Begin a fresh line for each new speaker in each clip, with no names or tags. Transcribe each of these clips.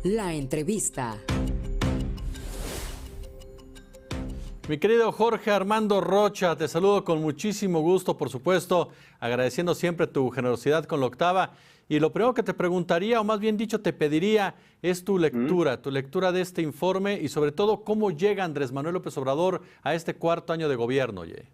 La entrevista.
Mi querido Jorge Armando Rocha, te saludo con muchísimo gusto, por supuesto, agradeciendo siempre tu generosidad con la octava. Y lo primero que te preguntaría, o más bien dicho, te pediría, es tu lectura de este informe y sobre todo cómo llega Andrés Manuel López Obrador a este cuarto año de gobierno, oye.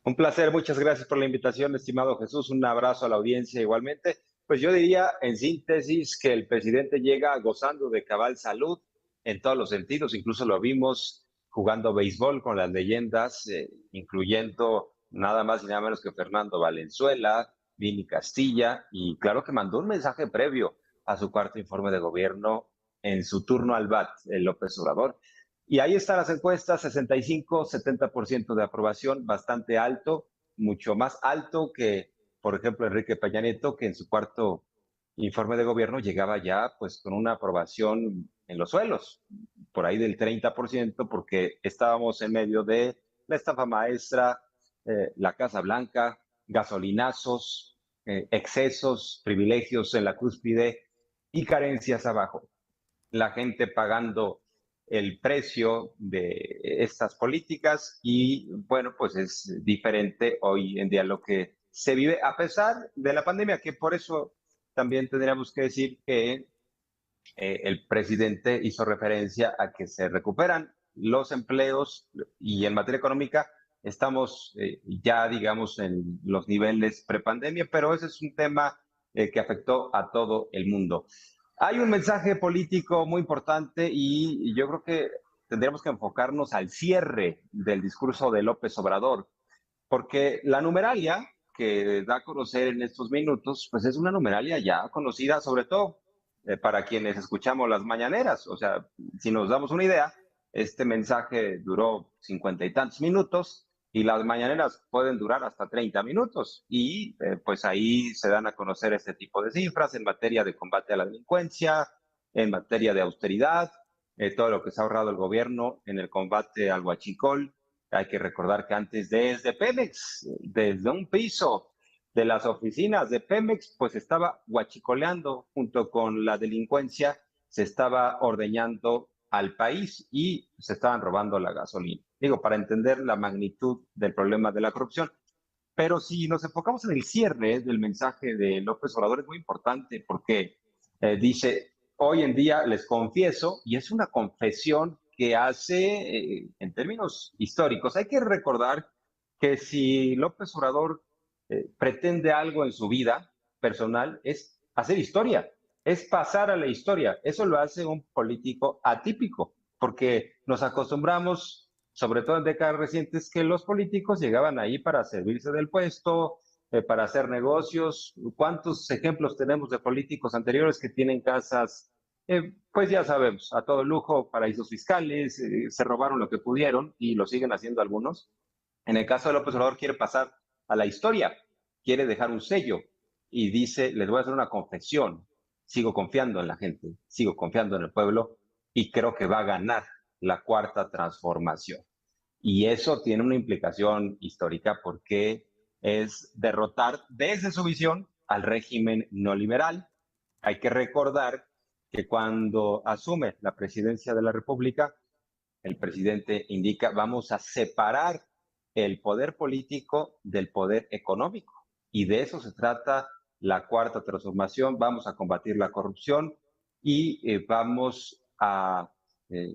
Un placer, muchas gracias por la invitación, estimado Jesús. Un abrazo a la audiencia igualmente. Pues yo diría, en síntesis, que el presidente llega gozando de cabal salud en todos los sentidos. Incluso lo vimos jugando béisbol con las leyendas, incluyendo nada más y nada menos que Fernando Valenzuela, Vini Castilla, y claro que mandó un mensaje previo a su cuarto informe de gobierno en su turno al BAT, el López Obrador. Y ahí están las encuestas, 65-70% de aprobación, bastante alto, mucho más alto que, por ejemplo, Enrique Peña Nieto, que en su cuarto informe de gobierno llegaba ya pues con una aprobación en los suelos, por ahí del 30%, porque estábamos en medio de la estafa maestra, la Casa Blanca, gasolinazos, excesos, privilegios en la cúspide y carencias abajo. La gente pagando el precio de estas políticas y bueno, pues es diferente hoy en día lo que se vive a pesar de la pandemia, que por eso también tendríamos que decir que el presidente hizo referencia a que se recuperan los empleos y en materia económica estamos ya, digamos, en los niveles prepandemia, pero ese es un tema que afectó a todo el mundo. Hay un mensaje político muy importante y yo creo que tendríamos que enfocarnos al cierre del discurso de López Obrador, porque la numeralia que da a conocer en estos minutos, pues es una numeralia ya conocida, sobre todo para quienes escuchamos las mañaneras. O sea, si nos damos una idea, este mensaje duró 50 y tantos minutos y las mañaneras pueden durar hasta 30 minutos. Y pues ahí se dan a conocer este tipo de cifras en materia de combate a la delincuencia, en materia de austeridad, todo lo que se ha ahorrado el gobierno en el combate al huachicol. Hay que recordar que antes desde Pemex, desde un piso de las oficinas de Pemex, pues estaba huachicoleando junto con la delincuencia, se estaba ordeñando al país y se estaban robando la gasolina. Digo, para entender la magnitud del problema de la corrupción. Pero si nos enfocamos en el cierre del mensaje de López Obrador, es muy importante porque dice, hoy en día les confieso, y es una confesión que hace en términos históricos. Hay que recordar que si López Obrador pretende algo en su vida personal, es hacer historia, es pasar a la historia. Eso lo hace un político atípico, porque nos acostumbramos, sobre todo en décadas recientes, que los políticos llegaban ahí para servirse del puesto, para hacer negocios. ¿Cuántos ejemplos tenemos de políticos anteriores que tienen casas, pues ya sabemos, a todo lujo, paraísos fiscales, se robaron lo que pudieron y lo siguen haciendo algunos? En el caso de López Obrador quiere pasar a la historia, quiere dejar un sello y dice, les voy a hacer una confesión, sigo confiando en la gente, sigo confiando en el pueblo y creo que va a ganar la cuarta transformación. Y eso tiene una implicación histórica porque es derrotar desde su visión al régimen neoliberal. Hay que recordar que cuando asume la presidencia de la República, el presidente indica, vamos a separar el poder político del poder económico. Y de eso se trata la cuarta transformación. Vamos a combatir la corrupción y vamos a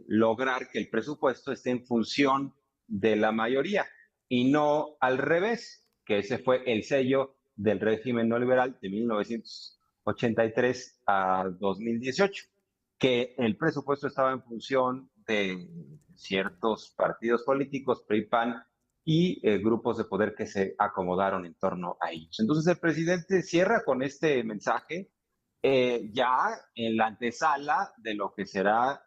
lograr que el presupuesto esté en función de la mayoría y no al revés, que ese fue el sello del régimen neoliberal de 1983 a 2018, que el presupuesto estaba en función de ciertos partidos políticos, PRI, PAN, y grupos de poder que se acomodaron en torno a ellos. Entonces el presidente cierra con este mensaje ya en la antesala de lo que será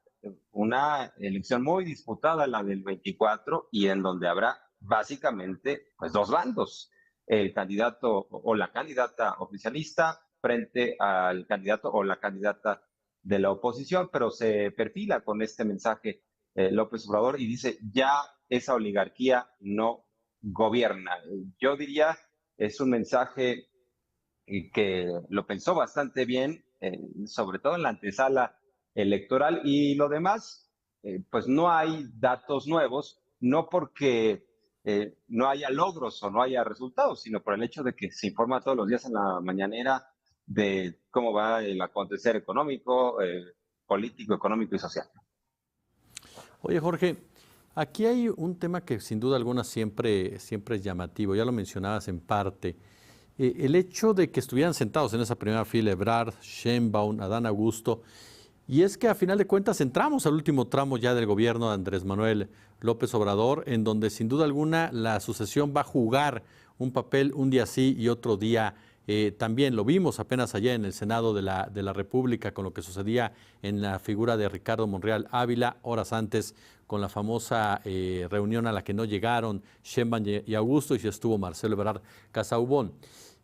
una elección muy disputada, la del 24, y en donde habrá básicamente pues dos bandos, el candidato o la candidata oficialista frente al candidato o la candidata de la oposición, pero se perfila con este mensaje López Obrador y dice, ya esa oligarquía no gobierna. Yo diría, es un mensaje que lo pensó bastante bien, sobre todo en la antesala electoral. Y lo demás, pues no hay datos nuevos, no porque no haya logros o no haya resultados, sino por el hecho de que se informa todos los días en la mañanera de cómo va el acontecer económico, político, económico y social.
Oye, Jorge, aquí hay un tema que sin duda alguna siempre es llamativo, ya lo mencionabas en parte. El hecho de que estuvieran sentados en esa primera fila Ebrard, Sheinbaum, Adán Augusto, y es que a final de cuentas entramos al último tramo ya del gobierno de Andrés Manuel López Obrador, en donde sin duda alguna la sucesión va a jugar un papel un día sí y otro día también. Lo vimos apenas ayer en el Senado de la República con lo que sucedía en la figura de Ricardo Monreal Ávila, horas antes con la famosa reunión a la que no llegaron Sheinbaum y Augusto, y si estuvo Marcelo Ebrard Casaubon.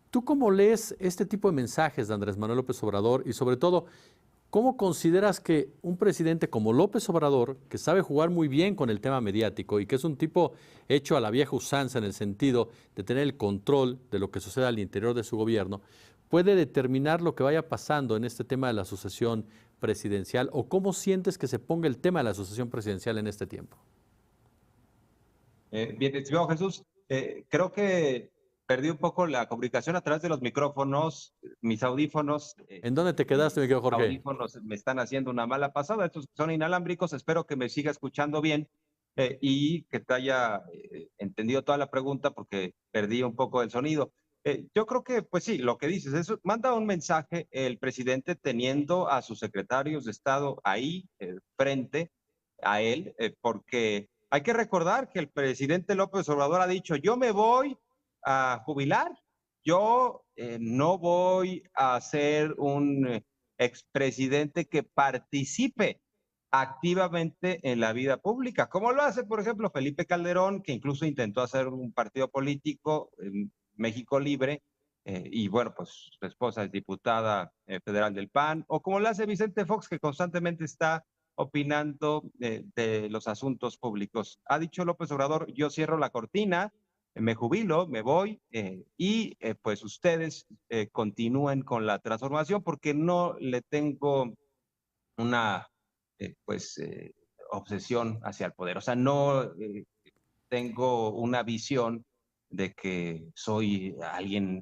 ¿Tú cómo lees este tipo de mensajes de Andrés Manuel López Obrador y sobre todo, cómo consideras que un presidente como López Obrador, que sabe jugar muy bien con el tema mediático y que es un tipo hecho a la vieja usanza en el sentido de tener el control de lo que sucede al interior de su gobierno, puede determinar lo que vaya pasando en este tema de la sucesión presidencial? ¿O cómo sientes que se ponga el tema de la sucesión presidencial en este tiempo?
Bien, estimado Jesús, creo que perdí un poco la comunicación a través de los micrófonos, mis audífonos.
¿En dónde te quedaste, mi querido Jorge?
Audífonos me están haciendo una mala pasada, estos son inalámbricos, espero que me siga escuchando bien y que te haya entendido toda la pregunta porque perdí un poco el sonido. Yo creo que, pues sí, lo que dices, eso manda un mensaje el presidente teniendo a sus secretarios de Estado ahí frente a él, porque hay que recordar que el presidente López Obrador ha dicho, yo me voy a jubilar, yo no voy a ser un expresidente que participe activamente en la vida pública, como lo hace, por ejemplo, Felipe Calderón, que incluso intentó hacer un partido político, México Libre, y bueno, pues su esposa es diputada federal del PAN, o como lo hace Vicente Fox, que constantemente está opinando de los asuntos públicos. Ha dicho López Obrador, yo cierro la cortina, me jubilo, me voy y pues ustedes continúen con la transformación porque no le tengo una obsesión hacia el poder. O sea, no tengo una visión de que soy alguien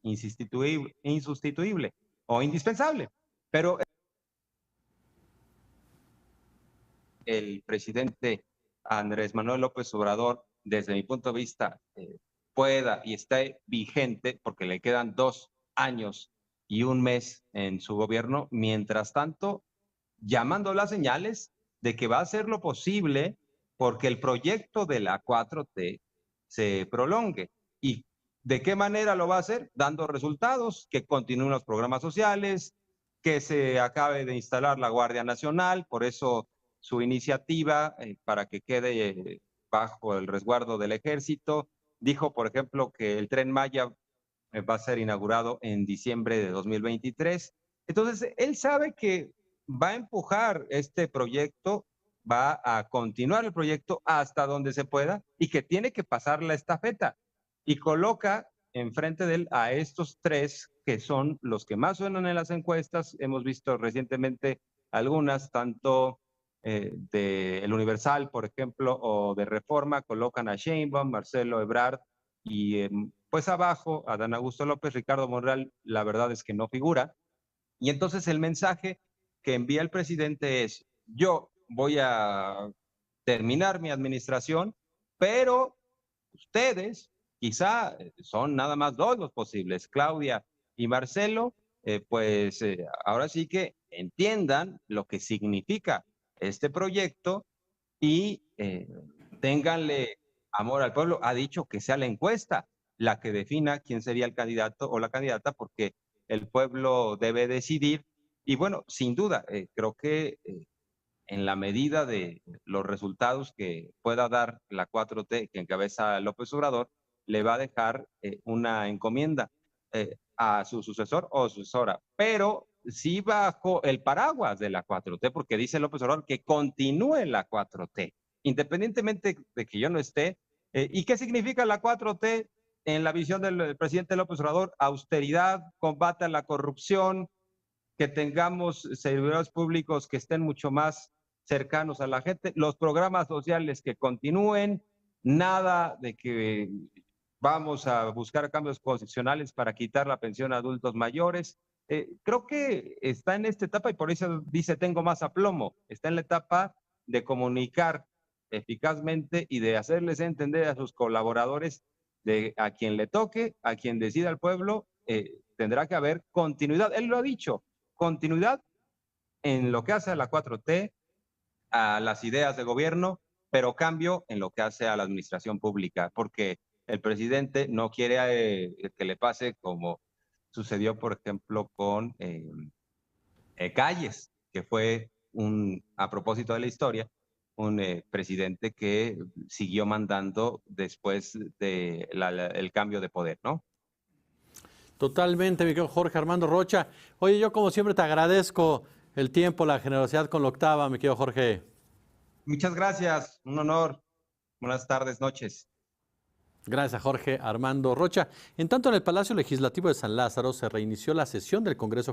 insustituible o indispensable. Pero el presidente Andrés Manuel López Obrador, desde mi punto de vista, pueda y esté vigente, porque le quedan 2 años y 1 mes en su gobierno, mientras tanto, llamando las señales de que va a hacer lo posible porque el proyecto de la 4T se prolongue. ¿Y de qué manera lo va a hacer? Dando resultados, que continúen los programas sociales, que se acabe de instalar la Guardia Nacional, por eso su iniciativa para que quede bajo el resguardo del ejército. Dijo, por ejemplo, que el Tren Maya va a ser inaugurado en diciembre de 2023. Entonces, él sabe que va a empujar este proyecto, va a continuar el proyecto hasta donde se pueda y que tiene que pasar la estafeta. Y coloca enfrente de él a estos 3 que son los que más suenan en las encuestas. Hemos visto recientemente algunas, tanto de El Universal, por ejemplo, o de Reforma, colocan a Sheinbaum, Marcelo Ebrard y pues abajo Adán Augusto López, Ricardo Monreal, la verdad es que no figura. Y entonces el mensaje que envía el presidente es, yo voy a terminar mi administración, pero ustedes, quizá son nada más 2 los posibles, Claudia y Marcelo, ahora sí que entiendan lo que significa este proyecto y ténganle amor al pueblo. Ha dicho que sea la encuesta la que defina quién sería el candidato o la candidata, porque el pueblo debe decidir. Y bueno, sin duda, creo que en la medida de los resultados que pueda dar la 4T que encabeza López Obrador, le va a dejar una encomienda a su sucesor o sucesora, pero sí bajo el paraguas de la 4T, porque dice López Obrador que continúe la 4T, independientemente de que yo no esté. ¿Y qué significa la 4T en la visión del presidente López Obrador? Austeridad, combate a la corrupción, que tengamos servidores públicos que estén mucho más cercanos a la gente, los programas sociales que continúen, nada de que vamos a buscar cambios constitucionales para quitar la pensión a adultos mayores. Creo que está en esta etapa y por eso dice tengo más aplomo, está en la etapa de comunicar eficazmente y de hacerles entender a sus colaboradores de a quien le toque, a quien decida el pueblo, tendrá que haber continuidad. Él lo ha dicho, continuidad en lo que hace a la 4T, a las ideas de gobierno, pero cambio en lo que hace a la administración pública, porque el presidente no quiere que le pase como sucedió, por ejemplo, con Calles, que fue a propósito de la historia, un presidente que siguió mandando después del cambio de poder, ¿no?
Totalmente, mi querido Jorge Armando Rocha. Oye, yo como siempre te agradezco el tiempo, la generosidad con la octava, mi querido Jorge.
Muchas gracias, un honor. Buenas tardes, noches.
Gracias a Jorge Armando Rocha. En tanto, en el Palacio Legislativo de San Lázaro se reinició la sesión del Congreso